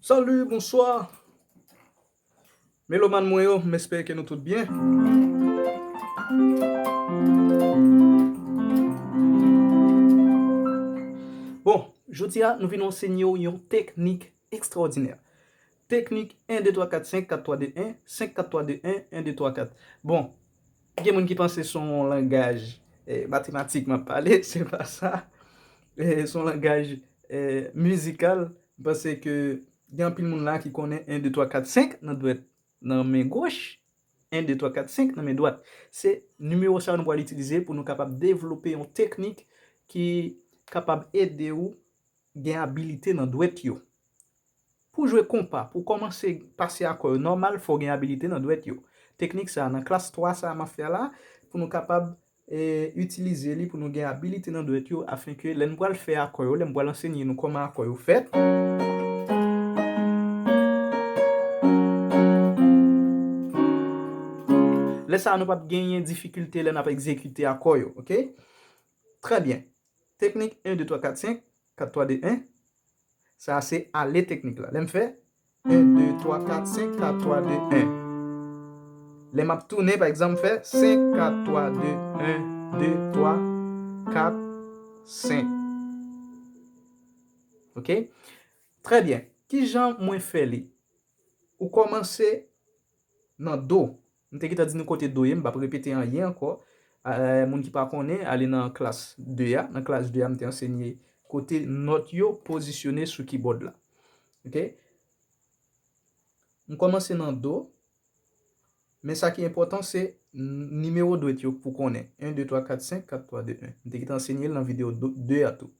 Salut, bonsoir. Méloman moi yo, m'espère que nous tout bien. Bon, jodi a, nous venons enseigner une technique extraordinaire. Technique 1, 2, 3, 4, 5, 4, 3, 2, 1, 5, 4, 3, 2, 1, 1, 2, 3, 4. Bon, il y a des gens qui pensent que son langage mathématique m'a parlé, c'est pas ça. Son langage musical, parce que il y a un peu de monde là qui connaît 1, 2, 3, 4, 5, dans la main gauche, 1, 2, 3, 4, 5 dans la main droite. C'est numéro ça nous va l'utiliser pour nous capable développer une technique qui est capable d'aider ou gagner habilité dans douette yo. Pour jouer compas, pour commencer passer à accord normal, il faut gagner habilité dans douette yo. Technique ça dans classe 3 ça m'a fait là pour nous capable utiliser li pour nous gagner habilité dans douette yo afin que l'en va le faire accord, l'en va enseigner nous comment accord fait. Là ça nous pas gagner difficulté là n'a pas exécuter accord yo, OK? Très bien. Technique 1 2 3 4 5 4 3 2 1. Ça c'est aller technique là. L'aime fait 1 2 3 4 5 4 3 2 1. Les maps tourner par exemple fait 5 4 3 2 1 2 3 4 5. OK? Très bien. Qui j'en moins fait li? Ou commencer dans do. Nous t'ai dit nous côté do, je pas répéter rien encore. Moun qui pas connaît aller dans classe 2a, dans classe 2a m'te enseigné côté note yo positionné sur keyboard là. OK? On commence dans do. Mais ça qui est important c'est numéro de yo pour connaître 1 2 3 4 5 4 3 2 1. Je t'ai enseigné dans la vidéo 2 à tout.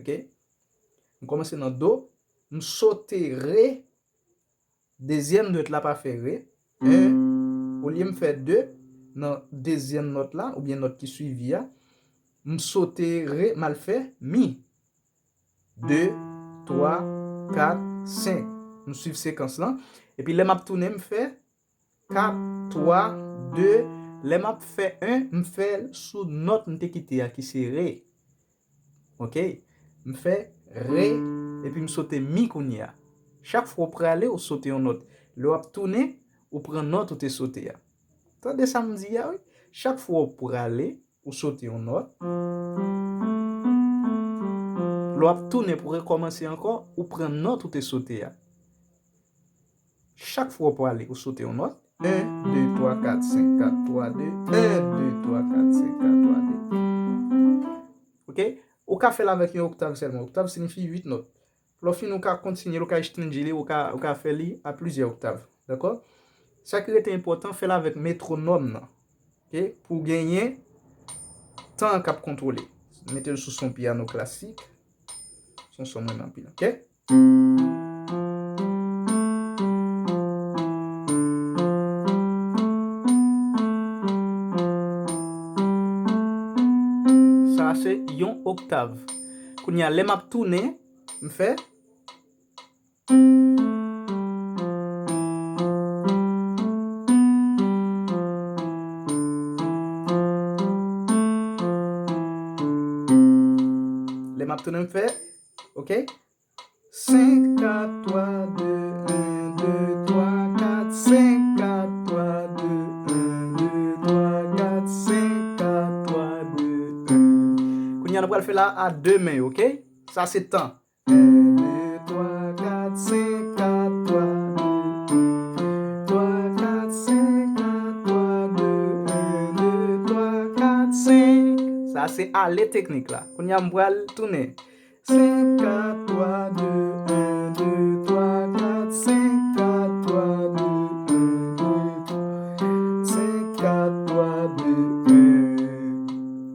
OK? On commence dans do, on sauter ré, deuxième note là pas faire ré, 1 au lieu me faire 2 dans deuxième note là ou bien note qui suivit là, on sauter ré mal fait mi. 2 3 4 5. On suivre séquence là et puis les m'a tourner me fait 4 3 2, les m'a fait 1, me fait sous note m'te quitté qui c'est ré. OK? Me fait ré et puis me sauter mi kounya. Chaque fois pour aller ou sauter une note. Le ap tourner ou prendre note ou te sauter. Tandis ça me dit oui. Chaque fois pour aller ou sauter une note. Le ap tourner pour recommencer encore ou prendre note ou te sauter. Chaque fois pour aller ou sauter une note. 1 2 3 4 5 4 3 2 1 2 3 4 5 4 3 2. OK? Ou ka faire avec une octave seulement. Octave signifie 8 notes. Lorsque nous ka continuer, nous ka étendre, ou ka faire li à plusieurs octaves. D'accord? Ça qui est important, faire avec métronome. OK? Pour gagner temps cap contrôler. Mettez-le sous son piano classique. Son moins pile. OK? Ça c'est une octave. Quand il y a les maps tourner, me fait les maps tourner me fait OK? 5 4 3 2 1 2 3 4 5 4 3 2 1 2 3 4 5 4 3 2 1. Quand on va le faire là à deux mains, OK? Ça c'est temps. 1 2 3 4 5 4 3 2 3 4 5 4 3 2 1 2 3 4 5. Ça c'est aller technique là. Quand on va le tourner 5 4 3 2 1 2 3 4 5 4 3 2 1 2 5 4 3 2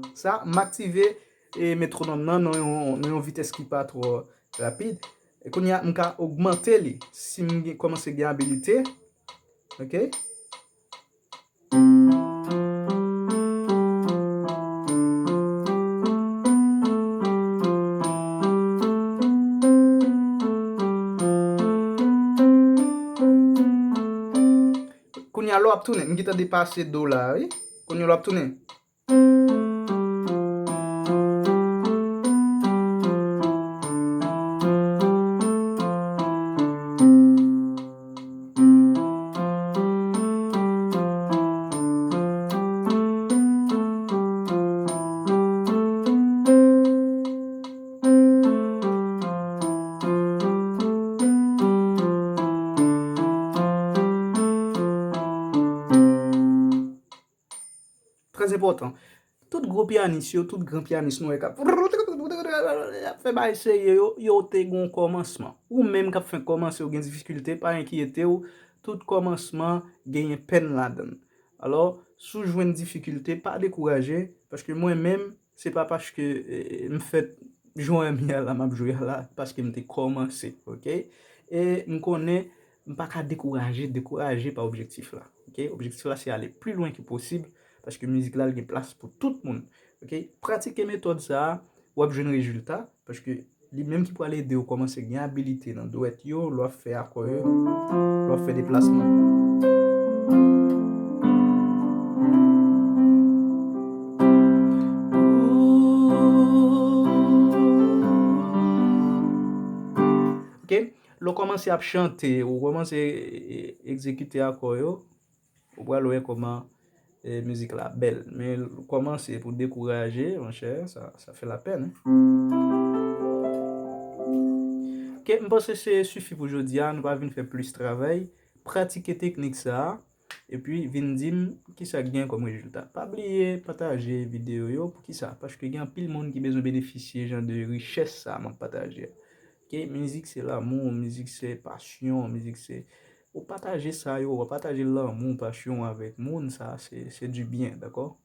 1. Ça m'activer et métronome non une vitesse qui pas trop rapide et qu'on y a m'ka augmenter li si me commencer gagner habilité. OK? Quand y a l'op tourner, m'ta dépasser do là, oui? Quand y a l'op tourner. important. Tout gros pianiste yo, tout grand pianiste nou e kap fè ba eseye yo te gon komanseman. Ou menm kap fè komanse yo gen difficulté, pa enkiyete ou, tout komanseman genye pen la den. Alors, sou jwen difficulté, pa dekouraje, paske mwen menm, se pa paske m fèt jwen mi ala, map jwe ala, paske m te komanse, ok? E m konen, m pa ka dekouraje pa objektif la. Ok? Objektif la se ale plus loin ki posib, paske müzik la gen place pou tout moun. Ok? Pratike méthode sa, wap jwen rezultat, paske li menm ki pou ale de ou komanse gen habilite nan doet yo, lwa fè akoye, lwa fè deplasman. Ok? Lò komanse ap chante, ou komanse ekzekute akoyo, ou wè lò koman müzik la bel. Men komanse pou dekouraje, mon chè, sa fè la pen. Ok, m'pense se sufi pou jodi an, nou pa vin fè plus travay, pratike teknik sa, e pi vin dim ki sa gen kom rezultat. Pa bliye, pataje video yo pou ki sa, paske gen pil moun ki bezon beneficye jan de richesse sa man pataje. Ok, müzik se l'amour, müzik se passion, müzik se... Ou pataje sa yo, ou pataje l'amour, passion avèk moun, sa, se du bien, d'akor?